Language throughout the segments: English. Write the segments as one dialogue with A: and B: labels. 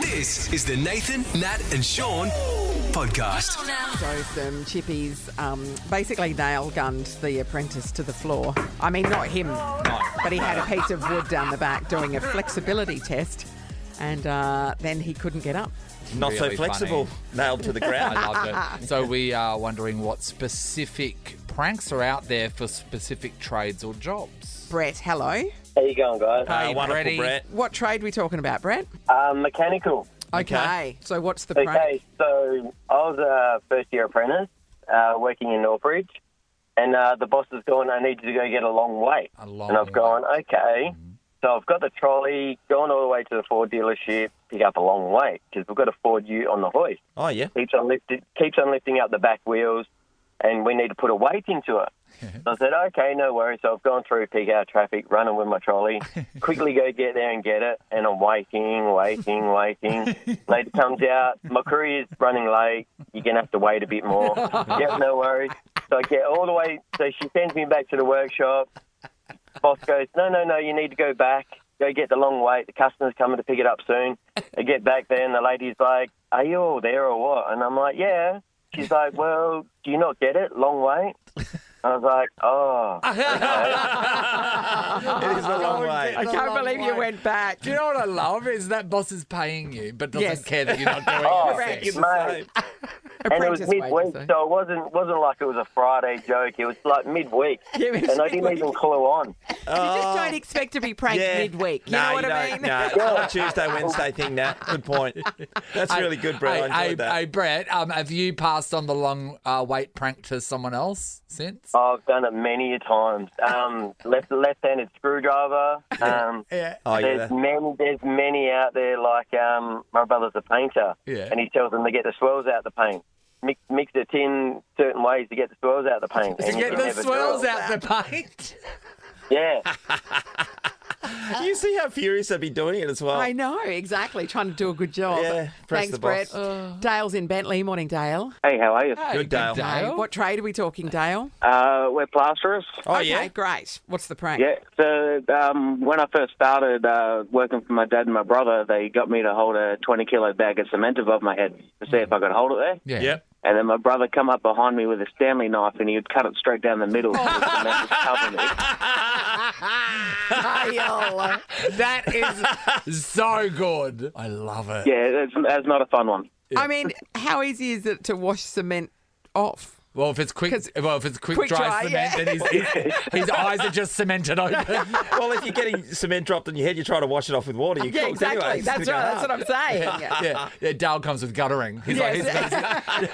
A: This is the Nathan, Nat and Shaun podcast.
B: So some chippies basically nail gunned the apprentice to the floor. I mean, not him, but he had a piece of wood down the back doing a flexibility test, and then he couldn't get up.
C: Not
D: Really
C: so flexible.
D: funny.
C: Nailed to the ground.
D: I loved it. So we are wondering what specific pranks are out there for specific trades or jobs.
B: Brett, hello.
E: How you going, guys?
D: Hey,
C: Wonderful,
D: Bretty.
C: Brett.
B: What trade we talking about, Brett?
E: Mechanical.
B: Okay. So what's the prank?
E: Okay, so I was a first-year apprentice working in Northbridge, and the boss has gone, I need you to go get a long way. And I've gone, okay. So I've got the trolley, going all the way to the Ford dealership, pick up a long way, because we've got a Ford Ute on the hoist.
C: Oh, yeah.
E: Keeps on lifting up the back wheels, and we need to put a weight into it. So I said, okay, no worries. So I've gone through peak hour traffic, running with my trolley, quickly go get there and get it, and I'm waiting. Later comes out, my courier's running late, you're going to have to wait a bit more. Yep, no worries. So I get all the way, so she sends me back to the workshop. Boss goes, no, you need to go back, go get the long wait, the customer's coming to pick it up soon. I get back there and the lady's like, are you all there or what? And I'm like, yeah. She's like, well, do you not get it? Long wait? I was like, oh.
C: It is a long way.
B: I can't believe you went back.
D: Do you know what I love is that boss is paying you, but doesn't care that you're not doing
E: Oh,
D: anything.
E: mate. And it was midweek, so it wasn't like it was a Friday joke. It was like midweek,
B: Yeah, it was
E: and I didn't
B: midweek.
E: even clue on.
B: You just don't expect to be pranked midweek. You know what I mean?
C: No, it's not a Tuesday, Wednesday thing, Nat. Good point. That's really good, Brett. I enjoyed that.
D: Hey, Brett, have you passed on the long wait prank to someone else since?
E: I've done it many a times. Left-handed screwdriver.
C: Oh, yeah.
E: There's many out there. Like my brother's a painter, and he tells them to get the swirls out the paint. Mix the tin certain ways to get the swirls out the paint.
D: To get the swirls out the paint?
E: Yeah.
C: You see how furious they'd be doing it as well.
B: I know, exactly. Trying to do a good job.
C: Yeah, press
B: Thanks,
C: the
B: Brett.
C: boss.
B: Dale's in Bentley. Morning, Dale.
E: Hey, how are you?
C: Good, Dale.
B: Hey, what trade are we talking, Dale?
E: We're plasterers.
C: Oh,
B: Okay,
C: yeah?
B: great. What's the prank?
E: Yeah, so when I first started working for my dad and my brother, they got me to hold a 20-kilo bag of cement above my head to see if I could hold it there.
D: Yeah.
C: Yep.
E: And then my brother come up behind me with a Stanley knife and he would cut it straight down the middle. So the cement was covering it.
B: Dale.
D: That is so good. I love it.
E: Yeah, that's not a fun one.
B: I mean, how easy is it to wash cement off?
D: Well, if it's quick
B: Quick
D: dry
B: dry,
D: cement,
B: yeah.
D: then his eyes are just cemented open.
C: Well, if you're getting cement dropped on your head, you try to wash it off with water. You're
B: Yeah,
C: cooked
B: exactly.
C: anyway. It's
B: That's
C: gonna
B: right.
C: go
B: That's what I'm saying.
D: Yeah, Dale comes with guttering. He's
B: Yes.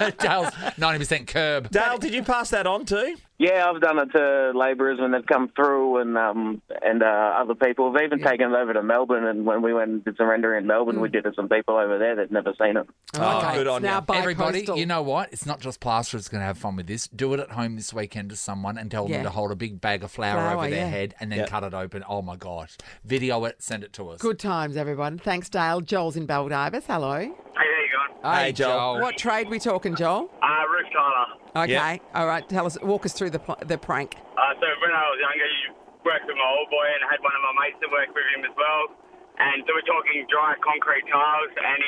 D: like, Dale's 90% curb.
C: Dale, did you pass that on too?
E: Yeah, I've done it to labourers when they've come through and other people. We've even taken it over to Melbourne, and when we went and did some rendering in Melbourne, we did it to some people over there that'd never seen it.
C: Oh, good on
B: now
C: you.
B: by
D: Everybody,
B: postal.
D: you know what? It's not just plasterers going to have fun with this. Do it at home this weekend to someone and tell
B: Yeah.
D: them to hold a big bag of flour over their
B: yeah.
D: head and then
C: Yep.
D: cut it open. Oh, my gosh. Video it, send it to us.
B: Good times, everyone. Thanks, Dale. Joel's in Baldivis. Hello.
F: Hey, how you going?
C: Hey, Joel.
B: What trade we talking, Joel?
F: Roof tiler.
B: Okay.
C: Yeah.
B: All right. Walk us through the prank.
F: So when I was younger, you worked with my old boy, and I had one of my mates that worked with him as well. And so we're talking dry concrete tiles, and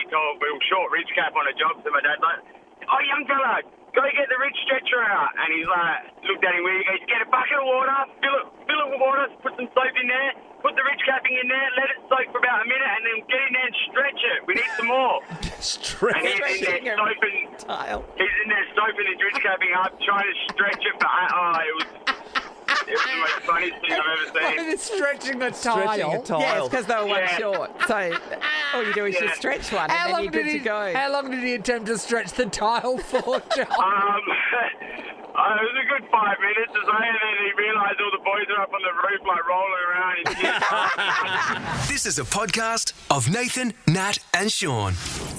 F: we were short ridge cap on a job, so my dad's like, oh, young fella, go get the ridge stretcher out. And he's like, looked at him weird, he goes, get a bucket of water, fill it with water, put some soap in there, put the ridge capping in there, let it soak for about a minute, and then get in there and stretch it. We need some more. And he's in there soaping,
B: Tile.
F: he's in there soaping his ridge capping up, trying to stretch it, but it was the most funniest thing I've ever seen.
D: It's stretching the
C: Stretching a tile.
B: Yeah, it's because they were one
F: Yeah.
B: short. So all you do is just stretch one, and then you're good to go.
D: How long did he attempt to stretch the tile for, Joel?
F: It was a good 5 minutes or so, and then he realised all the boys are up on the roof, like rolling around.
A: This is a podcast of Nathan, Nat and Shaun.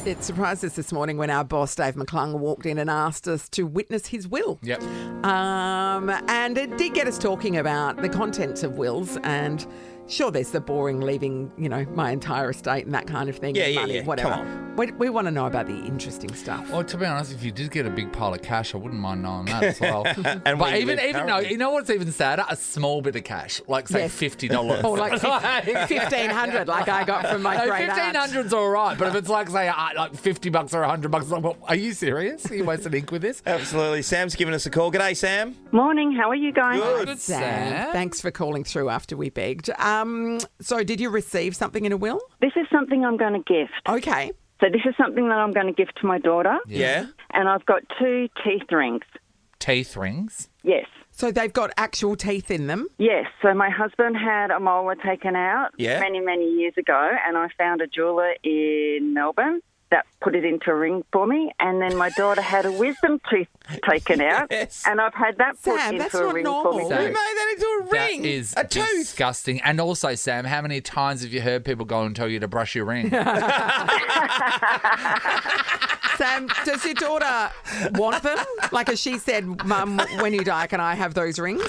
B: It surprised us this morning when our boss, Dave McClung, walked in and asked us to witness his will.
D: Yep.
B: And it did get us talking about the contents of wills and Sure, there's the boring leaving, my entire estate and that kind of thing.
C: Yeah, yeah,
B: money,
C: yeah.
B: whatever.
C: Come
B: We want to know about the interesting stuff.
D: Well, to be honest, if you did get a big pile of cash, I wouldn't mind knowing that as well.
C: And
D: but
C: where you
D: even
C: live
D: no,
C: currently.
D: you know what's even sadder? A small bit of cash, like say
B: Yes.
D: $50.
B: Or like 1,500 like I got from my
D: No,
B: great aunt.
D: 1,500's all right, but if it's like say like $50 or $100, like, well, are you serious? Are you wasting ink with this?
C: Absolutely. Sam's giving us a call. G'day, Sam.
G: Morning, how are you guys?
C: Good.
B: Sam, thanks for calling through after we begged. So did you receive something in a will?
G: This is something I'm going to gift.
B: Okay.
G: So this is something that I'm going to gift to my daughter.
C: Yeah.
G: And I've got 2 teeth rings.
D: Teeth rings.
G: Yes.
B: So they've got actual teeth in them?
G: Yes. So my husband had a molar taken out many, many years ago, and I found a jeweller in Melbourne that put it into a ring for me. And then my daughter had a wisdom tooth taken out,
C: Yes.
G: and I've had that put
B: Sam,
G: into
B: that's
G: a
B: not
G: ring
B: normal.
G: for me
C: You
D: So-
G: too.
C: made that into a ring.
D: That is
C: a tooth.
D: disgusting. And also, Sam, how many times have you heard people go and tell you to brush your ring?
B: Sam, does your daughter want them? Like, as she said, Mum, when you die, can I have those rings?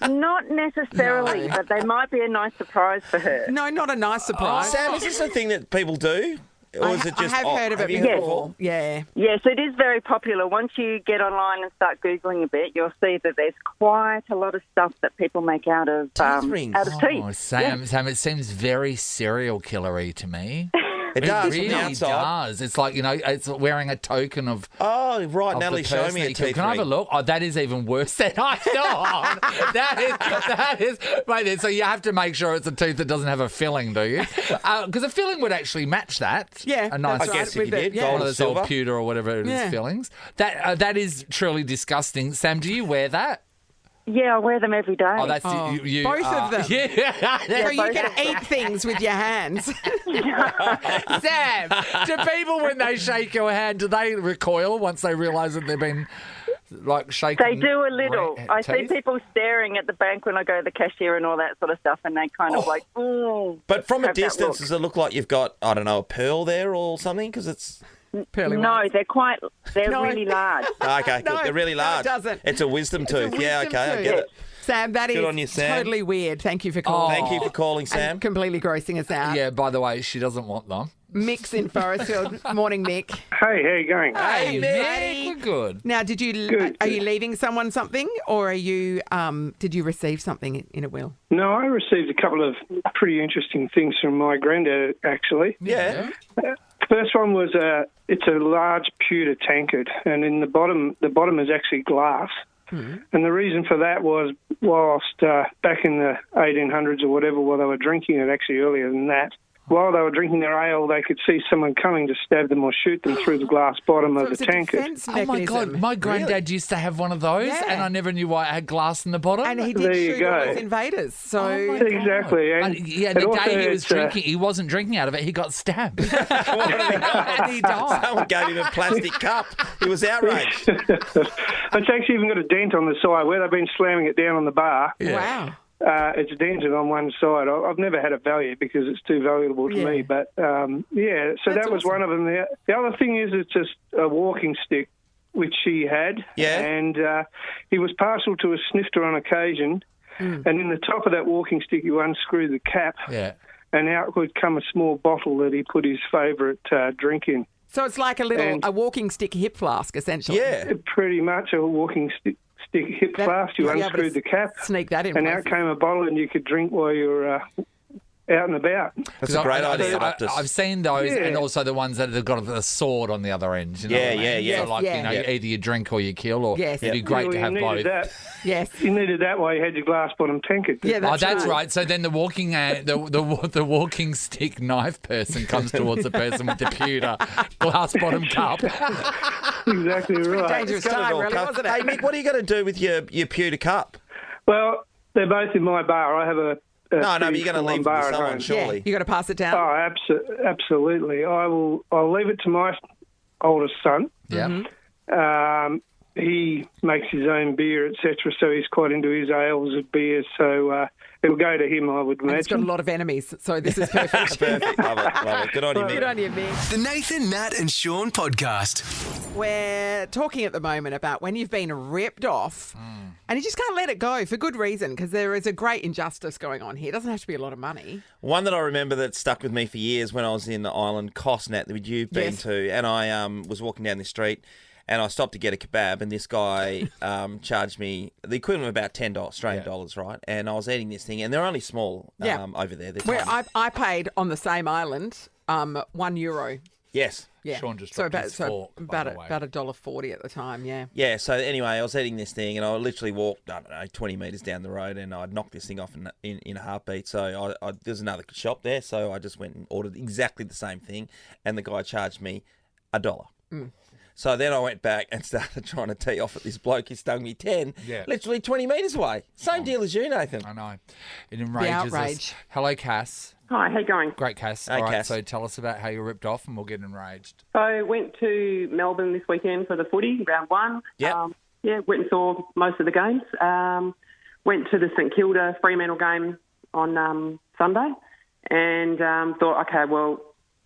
G: Not necessarily,
B: No.
G: but they might be a nice surprise for her.
B: No, not a nice surprise.
C: Sam, is this a thing that people do? Or is it just
B: I have heard of it
C: you
B: before. Yeah.
G: Yes, it is very popular. Once you get online and start Googling a bit, you'll see that there's quite a lot of stuff that people make out of
C: rings.
G: teeth.
D: Oh, Sam, it seems very serial killery to me.
C: It does
D: It
C: from
D: really
C: the outside.
D: does. It's like, it's wearing a token of.
C: Oh, right.
D: of
C: Natalie,
D: the
C: show
D: person
C: me
D: that
C: a
D: you killed.
C: teeth
D: Can I have a
C: ring.
D: look? Oh, that is even worse than I thought. that is. Wait, so you have to make sure it's a tooth that doesn't have a filling, do you? Because a filling would actually match that.
B: Yeah,
D: a nice.
B: that's
C: I guess
B: right,
C: if you
B: with
C: did,
B: the-
C: gold
D: One
C: and
D: of those
C: silver.
D: old pewter or whatever it is
B: Yeah.
D: fillings. That is truly disgusting. Sam, do you wear that?
G: Yeah, I wear them every day.
D: Oh, that's
B: Oh,
D: you.
B: both of them.
D: Yeah.
B: So you
G: both
B: can
G: of them.
B: eat things with your hands.
D: Sam, do people when they shake your hand, do they recoil once they realise that they've been like shaking?
G: They do a little. I see
D: teeth?
G: people staring at the bank when I go to the cashier and all that sort of stuff, and they kind of like, ooh.
C: But from a
G: have that
C: distance,
G: look.
C: does it look like you've got, I don't know, a pearl there or something? Because it's...
B: Pearly
G: No,
B: whites.
G: they're
B: No.
G: really large.
C: Okay,
B: No,
C: good. They're really
B: no, it
C: large.
B: doesn't.
C: It's a wisdom
B: It's
C: tooth.
B: a
C: Yeah,
B: wisdom
C: okay, I
B: tooth.
C: get it.
B: Sam, that
C: Good
B: is
C: on you, Sam.
B: totally weird. Thank you for calling.
C: Thank you for calling, Sam.
B: And completely grossing us out.
D: Yeah, by the way, she doesn't want them.
B: Mick's in Forestfield. Morning, Mick.
H: Hey, how you going?
B: Hey,
D: Nick, we're good.
B: Now,
H: Good,
B: are
H: good.
B: you leaving someone something, or are you did you receive something in a will?
H: No, I received a couple of pretty interesting things from my granddad, actually.
C: Yeah.
H: First one was it's a large pewter tankard, and in the bottom is actually glass. And the reason for that was whilst back in the 1800s or whatever, while they were drinking it, actually earlier than that, while they were drinking their ale, they could see someone coming to stab them or shoot them through the glass bottom
B: So
H: of the
B: it's a
H: tankard.
B: defense
D: Oh my
B: mechanism.
D: God, my granddad used to have one of those,
B: Yeah.
D: and I never knew why it had glass in the bottom.
B: And he
H: There
B: did
H: you
B: shoot all
H: go.
B: those invaders. So
D: Oh my God.
H: Exactly. And
D: But, yeah,
H: it
D: the
H: also
D: day he was
H: had,
D: drinking, he wasn't drinking out of it. He got stabbed, and he died.
C: Someone gave him a plastic cup. He was outraged.
H: It's actually even got a dent on the side where they've been slamming it down on the bar.
B: wow.
H: It's dented on one side. I've never had it valued because it's too valuable to
B: Yeah.
H: me. But, yeah, so
B: That's
H: that was
B: awesome.
H: one of them. The other thing is it's just a walking stick, which he had.
C: Yeah.
H: And he was partial to a snifter on occasion. And in the top of that walking stick, you unscrew the cap,
D: Yeah.
H: and out would come a small bottle that he put his favourite drink in.
B: So it's like a walking stick hip flask, essentially.
C: Yeah.
H: Pretty much a walking stick hip
B: That-
H: flask. You
B: you'll be able to
H: unscrewed the cap,
B: Sneak that in.
H: and out
B: places.
H: came a bottle, and you could drink while you were out and about.
C: That's a great idea,
D: I,
C: Optus.
D: I've seen those,
H: Yeah.
D: and also the ones that have got the sword on the other end. You know
C: Yeah,
D: what I mean?
C: yeah, yeah.
D: So like,
B: Yes,
D: you know,
B: yeah.
D: either you drink or you kill, or
B: Yes.
D: it'd be great
H: Well,
D: to
H: you
D: have
H: needed
D: both.
H: that.
B: Yes.
H: You needed that while you had your glass bottom tankard.
B: Yeah,
D: Oh, that's
B: right.
D: right. So then the walking the walking stick knife person comes towards the person with the pewter glass bottom cup.
H: Exactly right.
B: Dangerous
C: Got it
B: time,
C: all
B: really,
C: covered.
B: wasn't it?
C: Hey, Mick, what are you going to do with your pewter cup?
H: Well, they're both in my bar. I have a
C: No, but
H: pretty
C: you're going to
H: full-on
C: leave it
H: bar
C: with
H: at
C: someone,
H: home.
C: surely.
B: Yeah, you got to pass it down.
H: Oh, absolutely. I'll leave it to my oldest son.
D: Yeah.
B: Mm-hmm.
H: he makes his own beer, etc. So he's quite into his ales of beer. So it'll go to him, I would
B: And he's got a
H: imagine.
B: lot of enemies, so this is perfect.
C: Perfect. Love it. Love it. Good on you,
B: Good
C: Mick.
B: on you, Mick.
A: The Nathan, Nat and Shaun podcast.
B: We're talking at the moment about when you've been ripped off and you just can't let it go for good reason because there is a great injustice going on here. It doesn't have to be a lot of money.
C: One that I remember that stuck with me for years when I was in the island, Nat, that you've been
B: Yes.
C: to, and I was walking down the street and I stopped to get a kebab, and this guy charged me the equivalent of about $10 Australian dollars, right? And I was eating this thing, and they're only small over there. They're
B: Where
C: tiny.
B: I paid on the same island €1.
C: Yes.
B: Yeah.
D: Sean just
B: so
D: dropped his fork, by
B: about
D: the way.
B: about $1.40 at the time, yeah.
C: Yeah, so anyway, I was eating this thing, and I literally walked, 20 metres down the road, and I'd knocked this thing off in a heartbeat. So there's another shop there, so I just went and ordered exactly the same thing, and the guy charged me $1. So then I went back and started trying to tee off at this bloke who stung me 10, literally 20 metres away. Same deal as you, Nathan.
D: I know. It enrages
B: outrage.
D: us. Hello, Cass.
I: Hi, how you going?
D: Great, Cass.
C: Hey,
D: All right,
C: Cass.
D: so tell us about how you ripped off and we'll get enraged.
I: So went to Melbourne this weekend for the footy, round one.
C: Yep.
I: Went and saw most of the games. Went to the St Kilda Fremantle game on Sunday and thought, okay, well,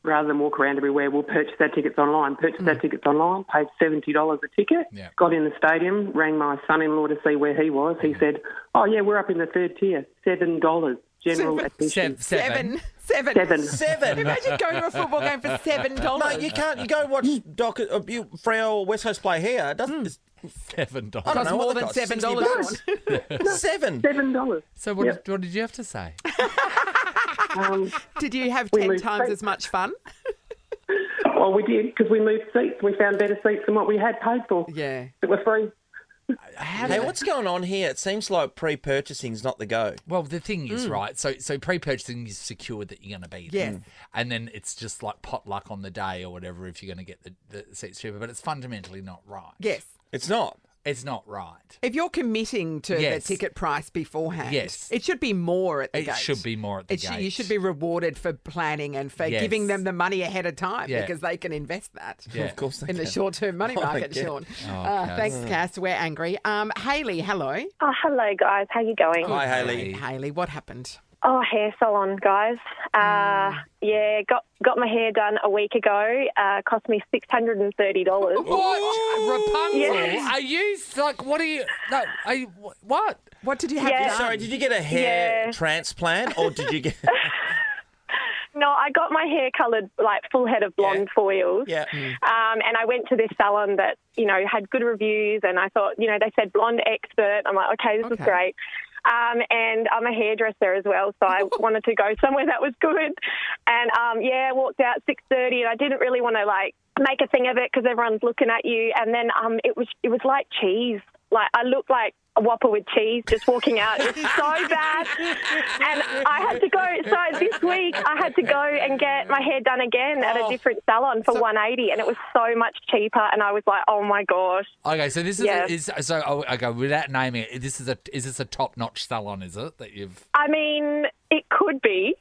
I: rather than walk around everywhere, we'll purchase our tickets online. Paid $70 a ticket.
D: Yeah.
I: Got in the stadium, rang my son-in-law to see where he was. He said, oh, yeah, we're up in the third tier, $7. General admission.
B: Seven. Imagine going to a football game for $7.
C: Mate, you can't. You go watch Freo or West Coast play here. It doesn't. It's,
D: $7.
C: I don't
B: Costs
C: know
B: more
C: what
B: than
C: they cost,
B: $7.
C: $60. Seven.
I: $7.
D: So what did you have to say?
B: Did you have
I: We
B: 10
I: moved
B: times
I: seats.
B: as much fun?
I: Well, we did because we moved seats. We found better seats than what we had paid for.
B: Yeah.
I: That were free.
C: Hey, what's going on here? It seems like pre-purchasing's not the go.
D: Well, the thing is, right, so pre-purchasing is secured that you're going to be there.
B: Yes.
D: And then it's just like potluck on the day or whatever if you're going to get the seats cheaper, but it's fundamentally not right.
B: Yes.
C: It's not.
D: It's not right.
B: If you're committing to
D: Yes.
B: the ticket price beforehand,
D: Yes.
B: it should be more at the
D: It
B: gate.
D: should be more at the
B: You
D: gate.
B: should be rewarded for planning and for
D: Yes.
B: giving them the money ahead of time
D: Yeah.
B: because they can invest that
D: Yeah.
C: Of course they
B: in the
C: can.
B: short-term money market,
C: get it.
B: Sean.
D: Cass.
B: Thanks, Cass. We're angry. Hayley, hello.
J: Oh, hello, guys. How you going?
C: Hi, Hayley.
B: Hayley, what happened?
J: Oh, hair salon, guys. Yeah, got my hair done a week ago. Cost me $630.
D: What? Rapunzel?
J: Yes.
D: Are you like? What are you? No. Are you, what?
B: What did you have
J: Yeah.
B: done?
C: Sorry, did you get a hair
J: Yeah.
C: transplant or did you get...
J: No, I got my hair coloured, like full head of blonde foils.
C: Yeah.
J: And I went to this salon that, had good reviews, and I thought, they said blonde expert. I'm like, okay, this is great. And I'm a hairdresser as well, so I wanted to go somewhere that was good. And, walked out 6:30, and I didn't really want to, make a thing of it because everyone's looking at you. And then it was like cheese. Like, I looked like a Whopper with cheese just walking out. It was so bad. And I had to go. So this week I had to go and get my hair done again at a different salon for $180, and it was so much cheaper. And I was like, oh my gosh.
D: Okay, so this
J: Yes.
D: without naming it, is this a top-notch salon? Is it that you've?
J: I mean, it could be.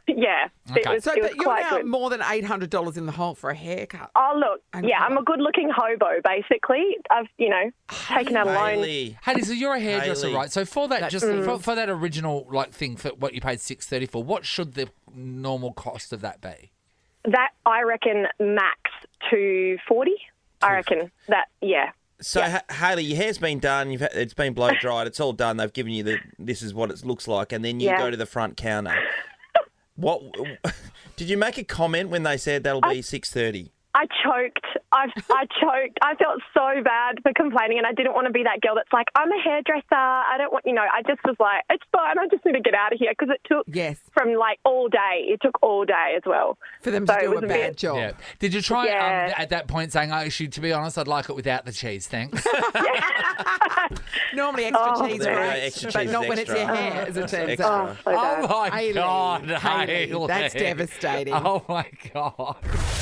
J: Yeah.
D: Okay.
J: It was
B: So you're
J: quite
B: now
J: good.
B: more than $800 in the hole for a haircut.
J: Oh, look,
B: And
J: yeah,
B: colour.
J: I'm a good-looking hobo, basically. I've, taken out a loan.
C: Hayley.
D: Hey, so you're a hairdresser,
C: Hayley.
D: right? So for that, for that original thing, for what you paid $630 for, what should the normal cost of that be?
J: That, I reckon, max $240. I reckon that, yeah.
C: So, Hayley, your hair's been done. It's been blow dried. It's all done. They've given you this is what it looks like, and then you
J: Yeah.
C: go to the front counter. What did you make a comment when they said that'll be $630?
J: I choked. I choked. I felt so bad for complaining, and I didn't want to be that girl that's like, I'm a hairdresser. I don't want, I just was like, it's fine. I just need to get out of here because it took from all day. It took all day as well.
B: For them
J: So
B: to
J: it
B: do
J: was
B: a
J: a
B: bad
J: bit-
B: job.
D: Yeah. Did you try
J: Yeah.
D: at that point saying, actually, to be honest, I'd like it without the cheese, thanks?
B: Normally extra cheese,
C: There we go,
B: right?
C: extra
B: but
C: cheese
B: not
C: is
B: when it's
C: extra.
B: your hair, as it turns
C: Extra.
B: out.
J: So bad.
D: Oh my
B: Hayley,
D: God,
B: Hayley, that's
D: Hayley.
B: devastating.
D: Oh my God.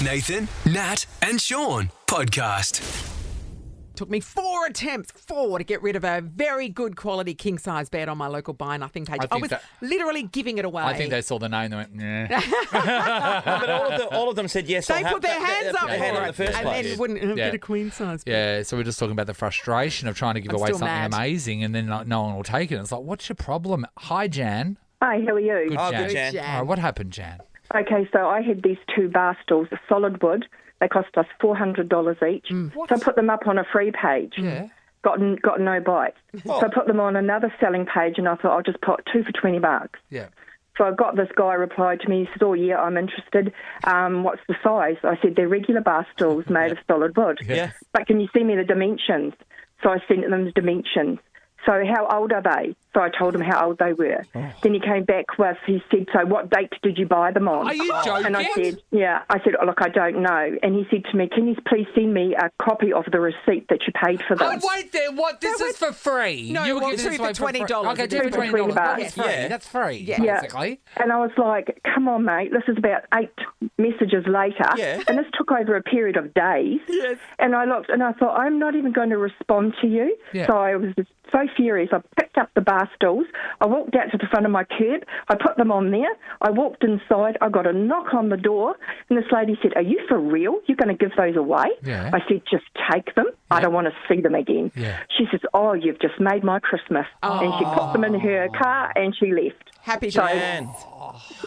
A: Nathan, Nat and Shaun podcast.
B: Took me 4 attempts, 4, to get rid of a very good quality king-size bed on my local Buy Nothing page. I was literally giving it away.
D: I think they saw the name and they went, nah.
C: But all of them said yes.
B: They put their hands up for it,
C: in the first
B: and
C: place.
B: then wouldn't get a queen-size bed.
D: Yeah, so we're just talking about the frustration of trying to give away something
B: mad.
D: amazing and then no one will take it. It's like, what's your problem? Hi, Jan.
G: Hi, how are you?
C: Good, Jan.
D: All right, what happened, Jan?
G: Okay, so I had these 2 bar stools, solid wood. They cost us $400 each. So I put them up on a free page.
D: Yeah.
G: Got no bites. So I put them on another selling page, and I thought I'll just put 2 for $20.
D: Yeah.
G: So I got this guy replied to me. He said, "Oh yeah, I'm interested. What's the size?" I said, "They're regular bar stools made of solid wood.
C: Yeah.
G: But can you send me the dimensions?" So I sent them the dimensions. So how old are they? So I told him how old they were. Then he came back with, he said, "So what date did you buy them on?"
D: Are you joking?
G: And I said, "Yeah." I said, "Oh, look, I don't know." And he said to me, "Can you please send me a copy of the receipt that you paid for them?"
D: Oh, wait there. What? This is for free?
B: No,
D: you were
B: well,
D: giving this
B: 2
D: away
B: for $20.
D: Okay, 2
G: 2
D: for
G: for
D: $20.
G: $20.
D: That's free.
C: Yeah.
D: That's free,
G: Yeah.
D: basically.
G: And I was like, "Come on, mate. This is about 8 messages later."
C: Yeah.
G: And this took over a period of days.
B: Yes.
G: And I looked and I thought, I'm not even going to respond to you.
D: Yeah.
G: So I was just so furious. I picked up the bar stools. I walked out to the front of my curb. I put them on there. I walked inside. I got a knock on the door. And this lady said, "Are you for real? You're going to give those away?"
D: Yeah.
G: I said, "Just take them. I don't want to see them again."
D: Yeah.
G: She says, "Oh, you've just made my Christmas." And she put them in her car and she left.
B: Happy
G: So-
C: Jan.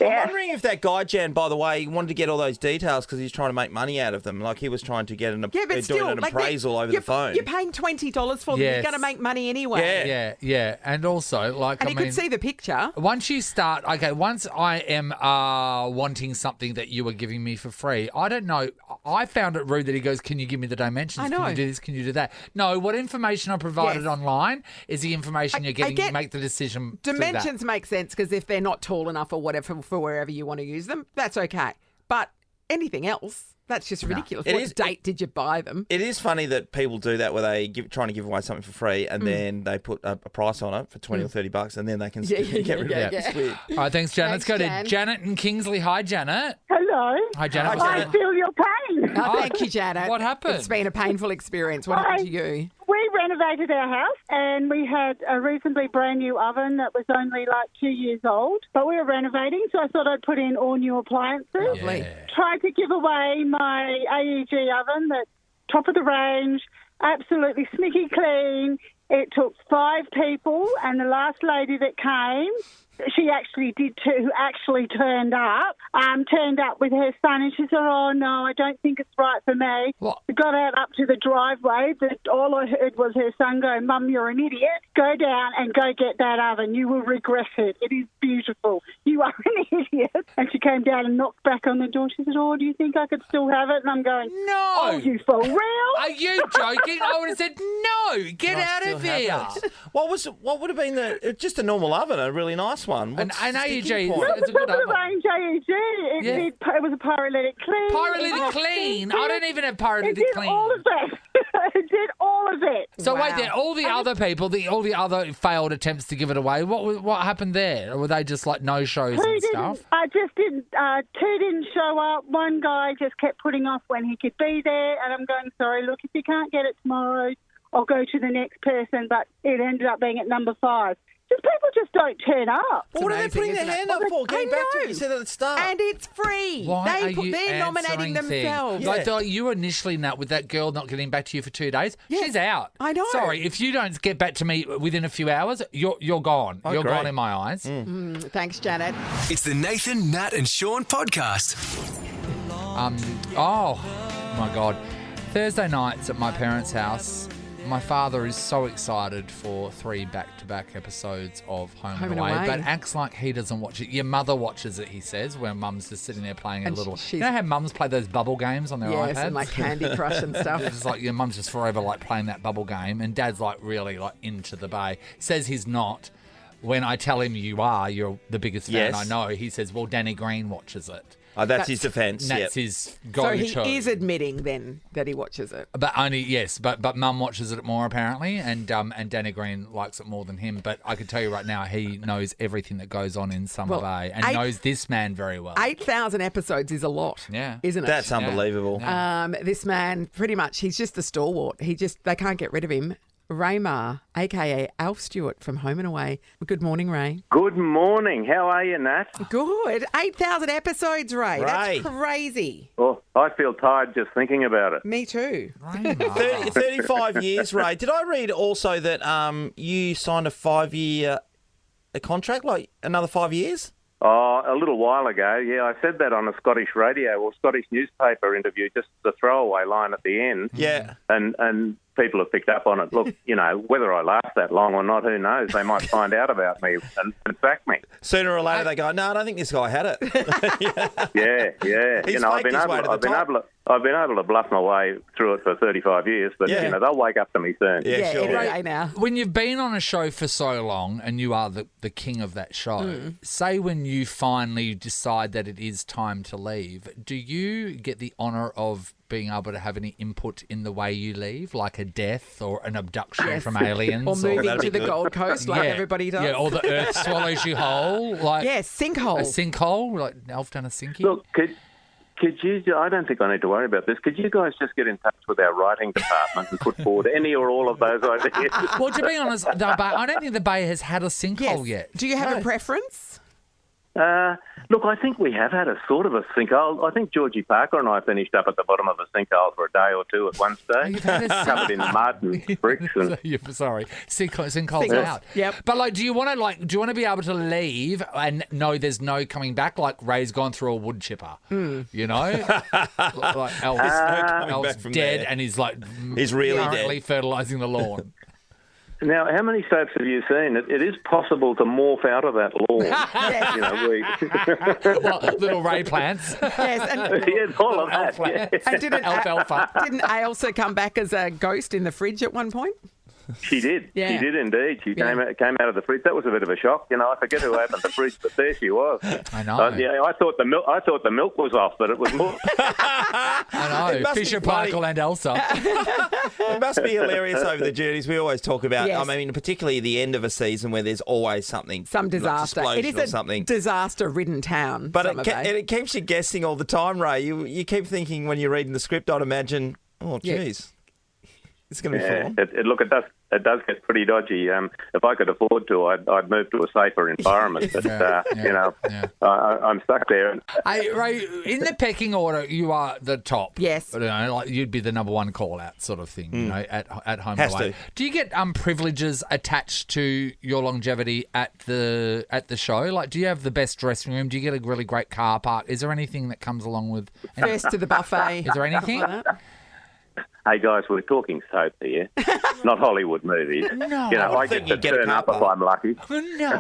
G: Yeah.
C: I'm wondering if that guy, Jan, by the way, wanted to get all those details because he's trying to make money out of them. Like he was trying to get doing an appraisal over the phone.
B: You're paying $20 for them.
D: Yes.
B: You're going to make money anyway.
D: Yeah. And also, like,
B: And you could see the picture.
D: once you start, once I am wanting something that you were giving me for free, I don't know. I found it rude that he goes, "Can you give me the dimensions?
B: I know.
D: Can you do this? Can you do that?" No, what information I provided online is the information you're getting. You make the decision.
B: Dimensions make sense because if they're not tall enough or whatever for wherever you want to use them, that's okay. But anything else, that's just ridiculous. What date did you buy them?
C: It is funny that people do that where they trying to give away something for free and then they put a price on it for $20 or $30 and then they can get rid of it.
D: It's weird. All right, thanks, Jan. Let's go to Janet in Kingsley. Hi, Janet.
K: Hello.
D: Hi, Janet.
K: I feel your pain.
B: Oh, thank you, Janet.
D: What happened?
B: It's been a painful experience. What happened to you?
K: We renovated our house and we had a reasonably brand new oven that was only like 2 years old. But we were renovating, so I thought I'd put in all new appliances.
B: Lovely.
K: Tried to give away my AEG oven that's top of the range, absolutely snicky clean. It took 5 people, and the last lady that came, she actually turned up with her son, and she said, "Oh, no, I don't think it's right for me."
D: What?
K: We got out up to the driveway, but all I heard was her son go, "Mum, you're an idiot. Go down and go get that oven. You will regret it. It is beautiful. You are an idiot." And she came down and knocked back on the door. She said, "Oh, do you think I could still have it?" And I'm going,
D: No.
K: "Oh, you for real?"
D: Are you joking? I would have said, "No, get out of here."
C: What would have been just a normal oven, a really nice one?
D: An AEG.
C: It's
D: a good
K: Top of the
D: oven.
K: range AEG. It was a pyrolytic clean.
D: Pyrolytic clean. I don't even have pyrolytic
K: It did
D: clean.
K: all of it. It did all of it.
D: So
B: Wow.
D: wait, then all the other people, all the other failed attempts to give it away. What happened there? Or were they just like no shows and stuff?
K: Two didn't show up. One guy just kept putting off when he could be there, and I'm going, "Sorry, look, if you can't get it tomorrow, I'll go to the next person." But it ended up being at number 5. Just people just don't turn up.
C: Well, what are they
B: amazing,
C: putting their
B: isn't it?
C: hand up for? Getting back to what you said at the start.
B: And it's free. They're nominating themselves.
D: Like you initially, Nat, with that girl not getting back to you for 2 days, she's out.
B: I know.
D: Sorry, if you don't get back to me within a few hours, you're gone. You're
C: great.
D: gone in my eyes.
B: Thanks, Janet.
A: It's the Nathan, Nat and Shaun podcast.
D: Oh, my God. Thursday nights at my parents' house, my father is so excited for 3 back-to-back episodes of Home and Away, but acts like he doesn't watch it. Your mother watches it, he says, where mum's just sitting there playing a little... You know how mums play those bubble games on their iPads?
B: Yes, and like Candy Crush and stuff.
D: It's like your mum's just forever like playing that bubble game, and dad's like really like into the bay. Says he's not. When I tell him you're the biggest fan I know, he says, "Well, Danny Green watches it."
C: Oh, that's his defence.
D: That's his go-to.
B: So he is admitting then that he watches it.
D: But but Mum watches it more apparently, and Danny Green likes it more than him. But I can tell you right now, he knows everything that goes on in Summer Bay and knows this man very well.
B: 8,000 episodes is a lot, isn't it?
C: That's unbelievable.
B: Yeah. This man, pretty much, he's just a stalwart. They can't get rid of him. Ray Meagher, a.k.a. Alf Stewart from Home and Away. Good morning, Ray.
L: Good morning. How are you, Nat?
B: Good. 8,000 episodes, Ray. That's crazy.
L: Oh, I feel tired just thinking about it.
B: Me too.
C: 35 years, Ray. Did I read also that you signed a 5-year contract, like another 5 years?
L: Oh, a little while ago, yeah. I said that on a Scottish radio or Scottish newspaper interview, just the throwaway line at the end.
C: Yeah.
L: And people have picked up on it. Look, whether I last that long or not, who knows? They might find out about me and sack me.
C: Sooner or later they go, no, I don't think this guy had it.
L: Yeah.
C: He's
L: I've been able to bluff my way through it for 35 years, but they'll wake up to me soon.
B: Yeah, sure. Right now.
D: When you've been on a show for so long and you are the king of that show, say when you finally decide that it is time to leave, do you get the honour of being able to have any input in the way you leave, like a death or an abduction from aliens?
B: Or moving to the Gold Coast like everybody does?
D: Yeah, or the earth swallows you whole.
B: Sinkhole.
D: A sinkhole, like Elf done a sinky.
L: Look, could you, I don't think I need to worry about this, could you guys just get in touch with our writing department and put forward any or all of those ideas?
D: Well, to be honest, I don't think the Bay has had a sinkhole yet.
B: Do you have a preference?
L: Look, I think we have had a sort of a sinkhole. I think Georgie Parker and I finished up at the bottom of a sinkhole for a day or two at one stage, covered in mud and bricks. And...
D: Sorry, sinkhole's out.
B: Yep.
D: But do you want to be able to leave and know there's no coming back? Like Ray's gone through a wood chipper, like Elf's dead, and he's
C: really
D: currently fertilising the lawn.
L: Now, how many soaps have you seen? It is possible to morph out of that lawn.
D: Little Ray plants.
B: Yes, and
L: yes, all of that.
D: Plants.
B: And didn't
D: alfalfa.
B: Didn't Ailsa come back as a ghost in the fridge at one point?
L: She did.
B: Yeah.
L: She did indeed. She came out of the fridge. That was a bit of a shock. I forget who opened the fridge, but there she was.
D: I know.
L: I thought the milk was off, but it was more.
D: I know. Fisher, Parkle, and Elsa.
C: It must be hilarious over the journeys we always talk about.
B: Yes.
C: I mean, particularly the end of a season where there's always something,
B: some disaster.
C: Like
B: it is a disaster-ridden town.
C: But it keeps you guessing all the time, Ray. You keep thinking when you're reading the script, I'd imagine, oh, geez. It's going to be full. It does get pretty dodgy.
L: If I could afford to, I'd move to a safer environment. But I'm stuck there.
D: Hey, Ray, in the pecking order, you are the top.
B: Yes,
D: you'd be the number one call out sort of thing. At home and away. Do you get privileges attached to your longevity at the show? Like, do you have the best dressing room? Do you get a really great car park? Is there anything that comes along with
B: first to the buffet?
D: Is there anything?
L: Hey guys, we're talking soap here, not Hollywood movies.
D: No,
L: I get to turn up if I'm lucky.
D: No,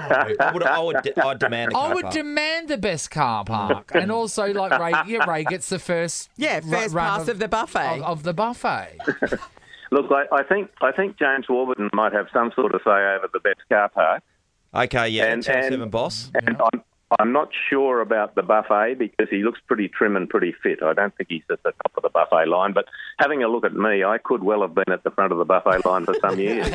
C: I'd demand.
D: I would demand the best car park, and also Ray gets the first
B: pass of the buffet
D: of the buffet.
L: Look, I think James Warburton might have some sort of say over the best car park.
C: Okay, yeah, and 7 boss.
L: And I'm not sure about the buffet because he looks pretty trim and pretty fit. I don't think he's at the top of the buffet line, but having a look at me, I could well have been at the front of the buffet line for some years.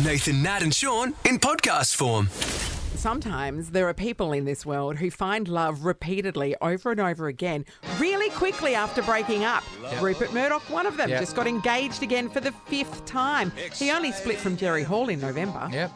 A: Nathan, Nat and Shaun in podcast form.
B: Sometimes there are people in this world who find love repeatedly over and over again, really quickly after breaking up. Yep. Rupert Murdoch, one of them, just got engaged again for the 5th time. He only split from Jerry Hall in November.
D: Yep.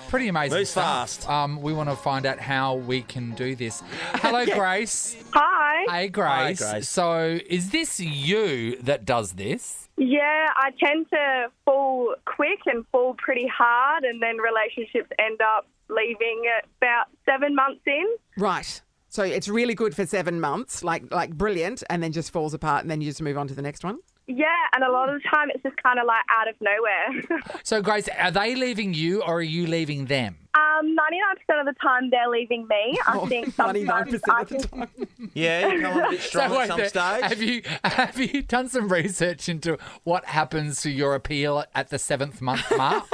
D: Pretty amazing
C: Moves
D: stuff.
C: fast.
D: We want to find out how we can do this. Hello, Grace.
J: Hi.
D: Hey, Grace.
C: Hi, Grace.
D: So is this you that does this?
J: Yeah, I tend to fall quick and fall pretty hard, and then relationships end up leaving at about 7 months in.
B: Right. So it's really good for 7 months, like brilliant, and then just falls apart, and then you just move on to the next one?
J: Yeah, and a lot of the time it's just kind of like out of nowhere.
D: So, Grace, are they leaving you or are you leaving them?
J: 99% of the time they're leaving me. I think sometimes
B: 99% of the time.
C: Yeah, you come on a bit strong at some stage.
D: Have you done some research into what happens to your appeal at the 7th month mark?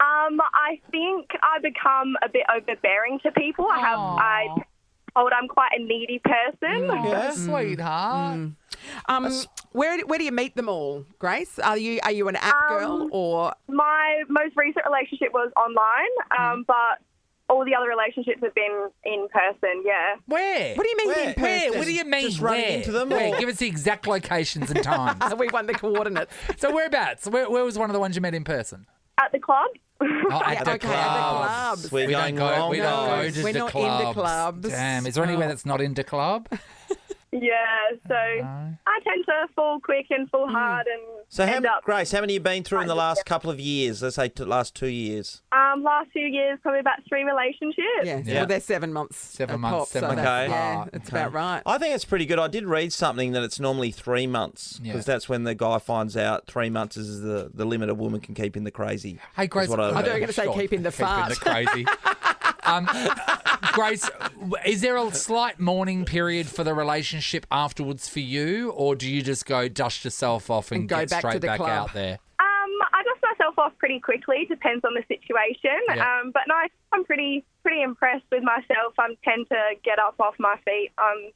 J: I think I become a bit overbearing to people. I told I'm quite a needy person.
D: Sweetheart.
B: Where do you meet them all, Grace? Are you an app girl or?
J: My most recent relationship was online, but all the other relationships have been in person, yeah.
D: Where?
B: What do you mean in person?
D: Where? What do you mean?
C: Just running into them?
D: Where? Give us the exact locations and times.
B: We want the coordinates.
D: So whereabouts? Where was one of the ones you met in person?
J: At the club.
D: Oh, at the
B: clubs.
C: We're going wrong.
D: We don't go to
B: We're
D: the
B: not
D: clubs.
B: into clubs.
D: Damn. Is there anywhere that's not into club?
J: Yeah, so I tend to fall quick and fall hard and
C: So,
J: Grace,
C: how many have you been through in the last couple of years? Let's say last 2 years.
J: Last few years, probably about 3 relationships.
B: Yeah. Well, they're 7 months.
D: 7 months. 7 months.
C: Okay.
B: Yeah, it's about right.
C: I think it's pretty good. I did read something that it's normally 3 months because that's when the guy finds out 3 months is the limit a woman can keep in the crazy.
D: Hey, Grace.
B: I thought you were going to say keep in the fart.
D: Keep in the crazy. Grace, is there a slight mourning period for the relationship afterwards for you, or do you just go dust yourself off and
B: go
D: get
B: back to
D: straight
B: the
D: back
B: club?
D: out there?
J: I dust myself off pretty quickly. Depends on the situation.
D: Yeah.
J: But no, I'm pretty impressed with myself. I tend to get up off my feet.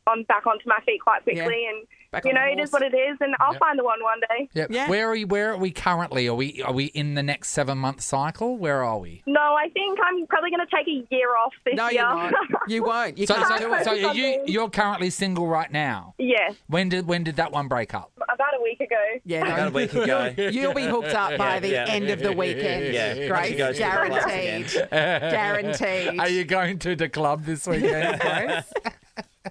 J: I'm back onto my feet quite quickly, and
B: back
J: you
B: on
J: know
B: the
J: it is
B: horse.
J: what it is. And I'll find the one day.
D: Yep.
B: Yeah.
D: Where are we currently? Are we in the next 7 month cycle? Where are we?
J: No, I think I'm probably going to take a year off this
B: No,
J: year.
B: you're not. You won't. You
D: So
B: can't do it.
D: are you're currently single right now?
J: Yes,
D: When did that one break up?
J: about a week ago.
B: Yeah, no.
C: About a week ago.
B: You'll be hooked up by the end of the weekend.
C: Yeah.
B: Grace,
C: She goes to the clubs
B: guaranteed. Guaranteed.
D: Are you going to the club this weekend, Grace?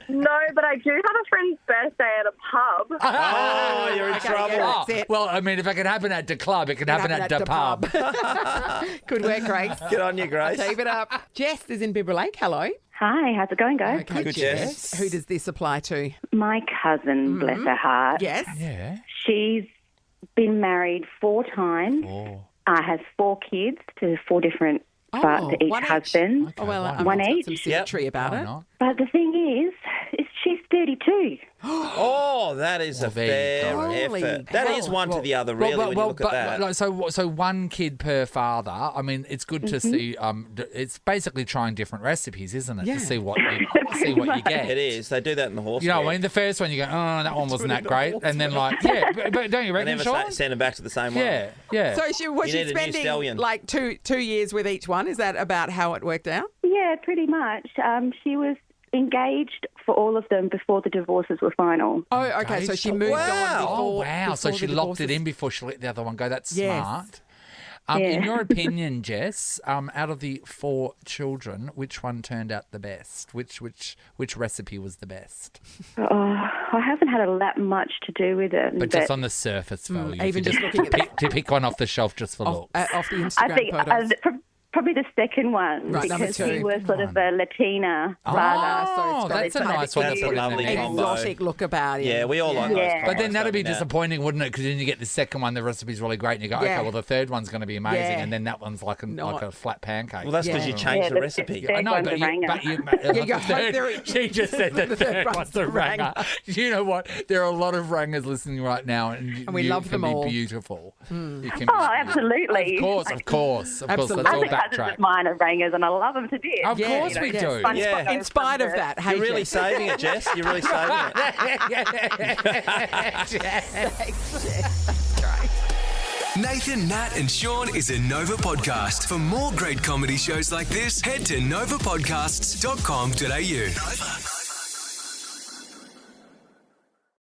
J: No, but I do have a friend's birthday at a pub.
C: Oh, you're in
B: Okay,
C: trouble.
B: yeah. That's it.
D: Well, I mean, if it can happen at the club, it can happen at the pub.
B: Good work, Grace.
C: Good on you, Grace.
B: Keep it up. Jess is in Bibra Lake. Hello.
M: Hi, how's it going, guys?
B: Okay,
C: Good, Jess.
B: Who does this apply to?
M: My cousin, bless her heart.
B: Yes.
D: Yeah.
M: She's been married 4 times. Has 4 kids to 4 different to each
B: one each.
M: husband.
B: Oh, well,
M: one
B: it's got
M: each.
B: some symmetry about
D: Why
B: it.
D: not?
M: But the thing is she's 32.
C: Oh, that is a
D: there you
C: fair
D: go.
B: Holy
C: effort. That is
B: hell.
C: one to the other, really, when you look at that.
D: Like, so 1 kid per father. I mean, it's good to see. It's basically trying different recipes, isn't it?
B: Yeah.
D: To see what you get.
C: It is. They do that in the horse.
D: You know,
C: fair.
D: I mean, the first one you go, oh, that one wasn't that great, and then like, yeah, but don't you
C: They
D: reckon,
C: never
D: Sean?
C: send them back to the same one.
D: Yeah, yeah.
B: So was
C: You
B: she
C: need a new
B: spending
C: stallion.
B: like two years with each one? Is that about how it worked out?
M: Yeah, pretty much. She was engaged for all of them before the divorces were final.
B: Oh, okay. So she moved on before.
D: Oh, wow. So
B: before
D: she
B: the
D: locked it
B: divorces.
D: in before she let the other one go. That's
B: Yes.
D: smart.
M: Yeah.
D: In your opinion, Jess, out of the 4 children, which one turned out the best? Which recipe was the best?
M: I haven't had that much to do with it.
D: But just on the surface value.
B: even
D: if you
B: just looking at
D: to pick one off the shelf just for looks.
B: Off the Instagram
M: I think
B: photos.
M: probably the second one,
B: Right, number
M: because
B: 2.
M: she was sort of a Latina rather.
B: so
D: that's a nice one to
C: That's a
D: put in the
C: lovely
D: mix.
C: combo.
B: exotic look about it.
C: Yeah, we all like those
M: Yeah.
D: But then
C: combos,
D: that'd be
C: don't we, Nat?
D: disappointing, wouldn't it? Because then you get the second one, the recipe's really great, and you go,
B: Yeah.
D: okay, well, the third one's going to be amazing,
B: Yeah.
D: and then that one's like a flat pancake.
C: Well, that's because you changed the recipe.
M: third
D: I know,
M: one's
D: but
M: a ranger.
D: you
B: you
D: the
B: hope they're-
D: she just said the third one's the ranger. You know what? There are a lot of rangers listening right now, and
B: we
D: you
B: love
D: can
B: them
D: be
B: all.
D: beautiful. You can be
M: Oh, absolutely.
D: Of course. That's all
B: Absolutely.
M: Other cousins
D: backtrack.
M: of mine are rangers, and I love them to death.
D: Of course we
B: yes.
D: do.
M: Fun
C: Yeah.
M: photos
B: In spite
M: from
B: of that, hey,
C: You're really
B: Jess.
C: saving it, Jess. You're really saving it.
A: Nathan, Nat, and Sean is a Nova podcast. For more great comedy shows like this, head to novapodcasts.com.au. Nova.